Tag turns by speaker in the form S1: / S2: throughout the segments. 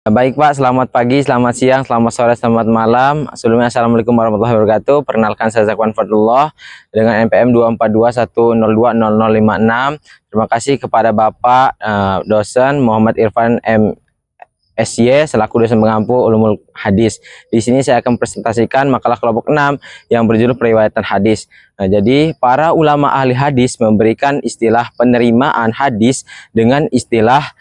S1: Baik Pak, selamat pagi, selamat siang, selamat sore, selamat malam. Sebelumnya Assalamualaikum warahmatullahi wabarakatuh. Perkenalkan saya Zakwan Fadlullah dengan NPM 24210020056. Terima kasih kepada Bapak dosen Muhammad Irfan MSy selaku dosen pengampu ulumul hadis. Di sini saya akan presentasikan makalah kelompok 6 yang berjudul periwayatan hadis. Jadi para ulama ahli hadis memberikan istilah penerimaan hadis dengan istilah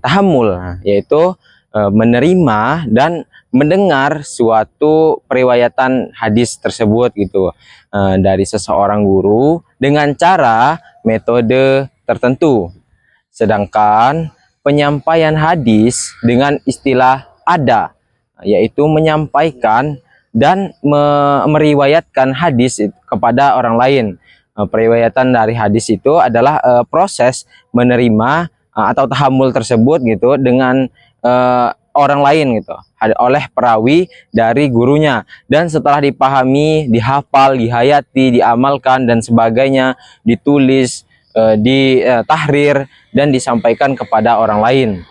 S1: tahammul, yaitu menerima dan mendengar suatu periwayatan hadis tersebut gitu dari seseorang guru dengan cara metode tertentu. Sedangkan penyampaian hadis dengan istilah ada, yaitu menyampaikan dan meriwayatkan hadis kepada orang lain. Periwayatan dari hadis itu adalah proses menerima atau tahammul tersebut gitu dengan orang lain gitu oleh perawi dari gurunya, dan setelah dipahami, dihafal, dihayati, diamalkan dan sebagainya, ditulis, ditahrir dan disampaikan kepada orang lain.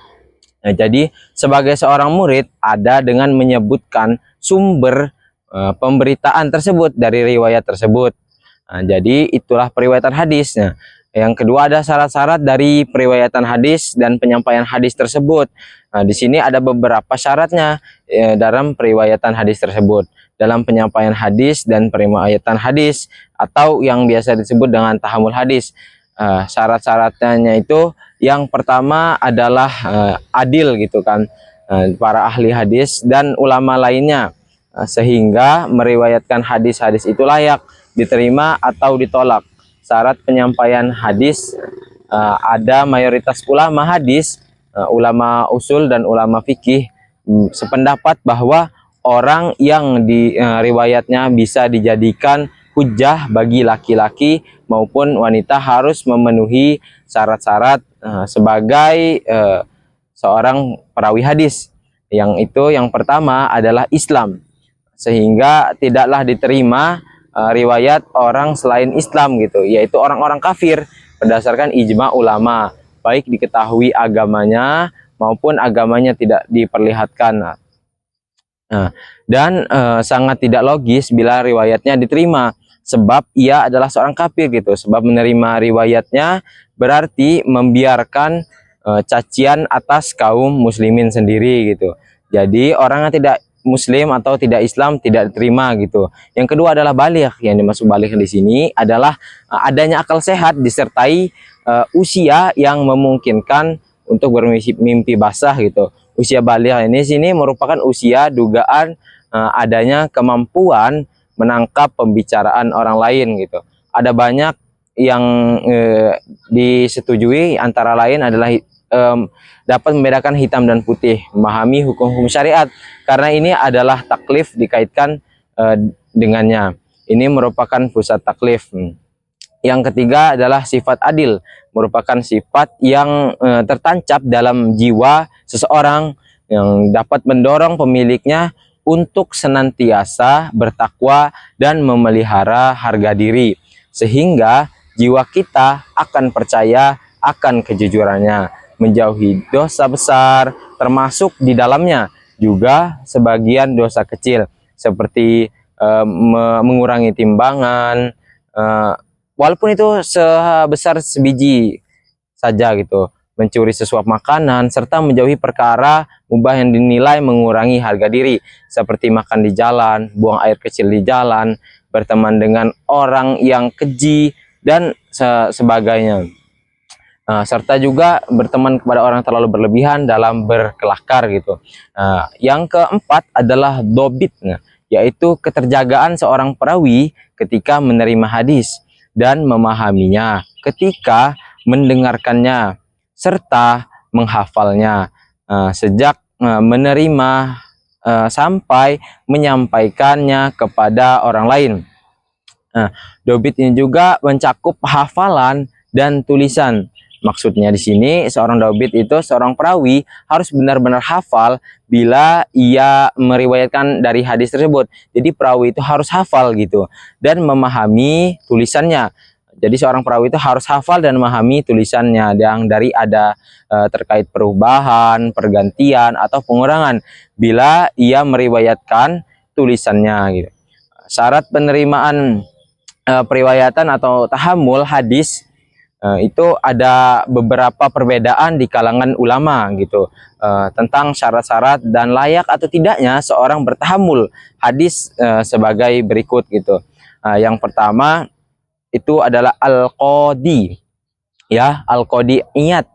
S1: Nah, jadi sebagai seorang murid ada dengan menyebutkan sumber pemberitaan tersebut dari riwayat tersebut. Nah, jadi itulah periwayatan hadis. Nah, yang kedua ada syarat-syarat dari periwayatan hadis dan penyampaian hadis tersebut. Nah, di sini ada beberapa syaratnya dalam periwayatan hadis tersebut. Dalam penyampaian hadis dan periwayatan hadis atau yang biasa disebut dengan tahammul hadis. Syarat-syaratnya itu yang pertama adalah adil gitu kan, para ahli hadis dan ulama lainnya, sehingga meriwayatkan hadis-hadis itu layak diterima atau ditolak. Syarat penyampaian hadis ada mayoritas ulama hadis, ulama usul dan ulama fikih sependapat bahwa orang yang riwayatnya bisa dijadikan hujjah bagi laki-laki maupun wanita harus memenuhi syarat-syarat sebagai seorang perawi hadis. Yang itu yang pertama adalah Islam, sehingga tidaklah diterima riwayat orang selain Islam gitu, yaitu orang-orang kafir berdasarkan ijma ulama, baik diketahui agamanya maupun agamanya tidak diperlihatkan. Dan sangat tidak logis bila riwayatnya diterima, sebab ia adalah seorang kafir gitu. Sebab menerima riwayatnya berarti membiarkan cacian atas kaum muslimin sendiri gitu. Jadi orang yang tidak Muslim atau tidak Islam tidak diterima gitu. Yang kedua adalah baligh. Yang dimaksud baligh di sini adalah adanya akal sehat disertai usia yang memungkinkan untuk bermimpi basah gitu. Usia baligh ini sini merupakan usia dugaan adanya kemampuan menangkap pembicaraan orang lain gitu. Ada banyak yang disetujui, antara lain adalah dapat membedakan hitam dan putih, memahami hukum-hukum syariat, karena ini adalah taklif dikaitkan dengannya. Ini merupakan pusat taklif. Yang ketiga adalah sifat adil, merupakan sifat yang tertancap dalam jiwa seseorang yang dapat mendorong pemiliknya untuk senantiasa bertakwa dan memelihara harga diri, sehingga jiwa kita akan percaya akan kejujurannya, menjauhi dosa besar termasuk di dalamnya juga sebagian dosa kecil seperti mengurangi timbangan, walaupun itu sebesar sebiji saja gitu, mencuri sesuap makanan, serta menjauhi perkara mubah yang dinilai mengurangi harga diri seperti makan di jalan, buang air kecil di jalan, berteman dengan orang yang keji dan sebagainya. Serta juga berteman kepada orang terlalu berlebihan dalam berkelakar gitu. Yang keempat adalah dobit, yaitu keterjagaan seorang perawi ketika menerima hadis dan memahaminya ketika mendengarkannya serta menghafalnya, sejak menerima sampai menyampaikannya kepada orang lain. Dobit ini juga mencakup hafalan dan tulisan. Maksudnya di sini seorang dobit itu seorang perawi harus benar-benar hafal bila ia meriwayatkan dari hadis tersebut. Jadi perawi itu harus hafal gitu dan memahami tulisannya. Jadi seorang perawi itu harus hafal dan memahami tulisannya yang dari ada terkait perubahan, pergantian atau pengurangan bila ia meriwayatkan tulisannya gitu. Syarat penerimaan periwayatan atau tahammul hadis itu ada beberapa perbedaan di kalangan ulama gitu tentang syarat-syarat dan layak atau tidaknya seorang bertahammul hadis sebagai berikut gitu. Yang pertama itu adalah al-qadi, ya, al-qadi ingat,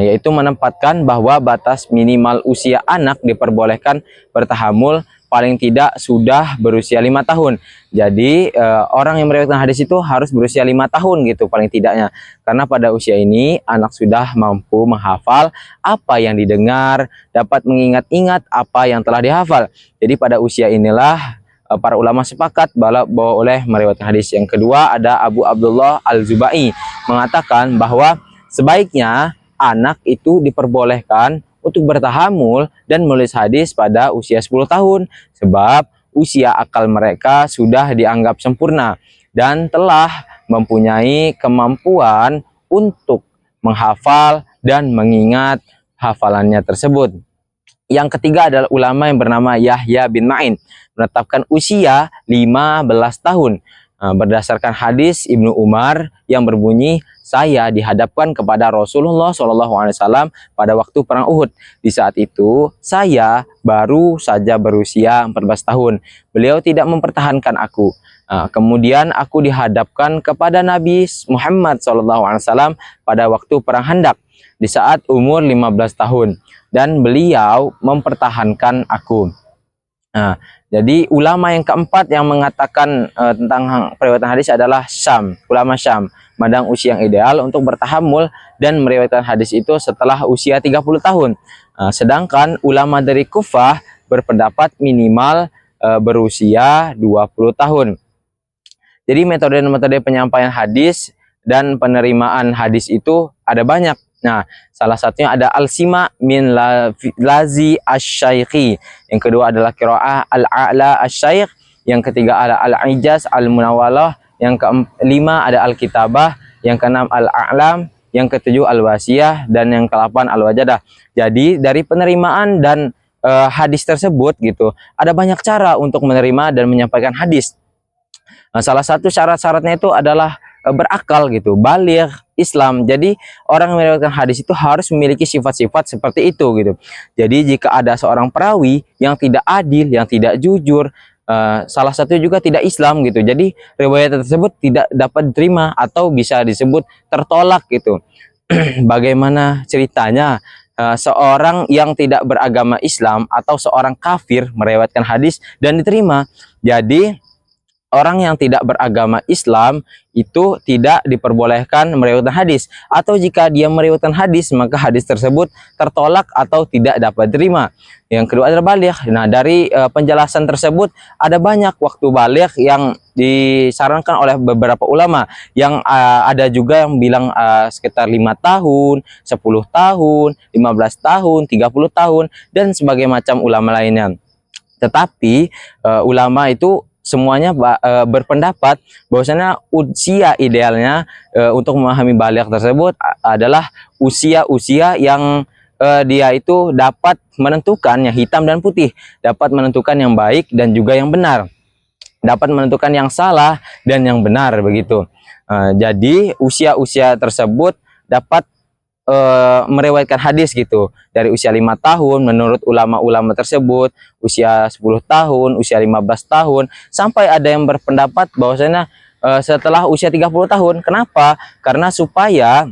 S1: yaitu menempatkan bahwa batas minimal usia anak diperbolehkan bertahammul paling tidak sudah berusia 5 tahun. Jadi orang yang meriwayatkan hadis itu harus berusia 5 tahun gitu paling tidaknya. Karena pada usia ini anak sudah mampu menghafal apa yang didengar, dapat mengingat-ingat apa yang telah dihafal. Jadi pada usia inilah para ulama sepakat bahwa boleh meriwayatkan hadis. Yang kedua ada Abu Abdullah Al-Zubai mengatakan bahwa sebaiknya anak itu diperbolehkan untuk bertahammul dan menulis hadis pada usia 10 tahun sebab usia akal mereka sudah dianggap sempurna dan telah mempunyai kemampuan untuk menghafal dan mengingat hafalannya tersebut. Yang ketiga adalah ulama yang bernama Yahya bin Ma'in menetapkan usia 15 tahun berdasarkan hadis Ibnu Umar yang berbunyi, saya dihadapkan kepada Rasulullah SAW pada waktu perang Uhud. Di saat itu saya baru saja berusia 14 tahun. Beliau tidak mempertahankan aku. Kemudian aku dihadapkan kepada Nabi Muhammad SAW pada waktu perang Handak di saat umur 15 tahun dan beliau mempertahankan aku. Jadi ulama yang keempat yang mengatakan tentang periwayatan hadis adalah Syam, ulama Syam, memandang usia yang ideal untuk bertahammul dan meriwayatkan hadis itu setelah usia 30 tahun. Sedangkan ulama dari Kufah berpendapat minimal berusia 20 tahun. Jadi metode-metode penyampaian hadis dan penerimaan hadis itu ada banyak. Nah, salah satunya ada al-sima min lazi asy-syaikhi. Yang kedua adalah qiraah al-a'la asy-syaikh. Yang ketiga ada al-ijaz al-munawalah. Yang kelima ada al-kitabah. Yang keenam al-a'lam. Yang ketujuh al-wasiyah. Dan yang ke-8 al-wajadah. Jadi dari penerimaan dan hadis tersebut gitu, ada banyak cara untuk menerima dan menyampaikan hadis. Nah, salah satu syarat-syaratnya itu adalah berakal gitu, baligh Islam. Jadi orang yang meriwayatkan hadis itu harus memiliki sifat-sifat seperti itu gitu. Jadi jika ada seorang perawi yang tidak adil, yang tidak jujur, salah satu juga tidak Islam gitu. Jadi riwayat tersebut tidak dapat diterima atau bisa disebut tertolak gitu. Bagaimana ceritanya seorang yang tidak beragama Islam atau seorang kafir meriwayatkan hadis dan diterima? Jadi orang yang tidak beragama Islam itu tidak diperbolehkan meriwayatkan hadis, atau jika dia meriwayatkan hadis maka hadis tersebut tertolak atau tidak dapat diterima. Yang kedua adalah baligh. Nah, dari penjelasan tersebut ada banyak waktu baligh yang disarankan oleh beberapa ulama, yang ada juga yang bilang sekitar 5 tahun, 10 tahun, 15 tahun, 30 tahun dan sebagai macam ulama lainnya. Tetapi ulama itu semuanya berpendapat bahwasanya usia idealnya untuk memahami baligh tersebut adalah usia-usia yang dia itu dapat menentukan yang hitam dan putih, dapat menentukan yang baik dan juga yang benar, dapat menentukan yang salah dan yang benar begitu. Jadi usia-usia tersebut dapat meriwayatkan hadis gitu dari usia 5 tahun menurut ulama-ulama tersebut, usia 10 tahun, usia 15 tahun, sampai ada yang berpendapat bahwasanya setelah usia 30 tahun. Kenapa? Karena supaya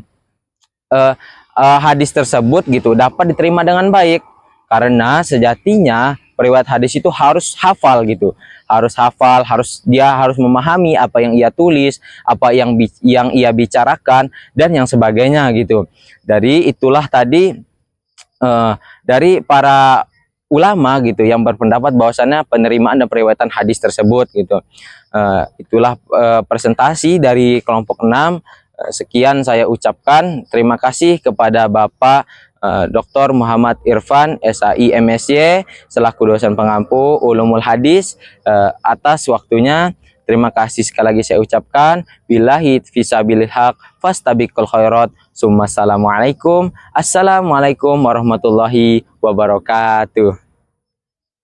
S1: hadis tersebut gitu dapat diterima dengan baik. Karena sejatinya periwayat hadis itu harus hafal gitu, harus hafal, dia harus memahami apa yang ia tulis, apa yang ia bicarakan dan yang sebagainya gitu. Dari itulah tadi dari para ulama gitu yang berpendapat bahwasannya penerimaan dan periwayatan hadis tersebut gitu. Itulah presentasi dari kelompok 6. Sekian saya ucapkan. Terima kasih kepada Bapak Dr. Muhammad Irfan, SAI MSy, selaku dosen pengampu Ulumul Hadis atas waktunya. Terima kasih sekali lagi saya ucapkan. Billahi fisabilil haq fastabiqul khairat. Assalamualaikum warahmatullahi wabarakatuh.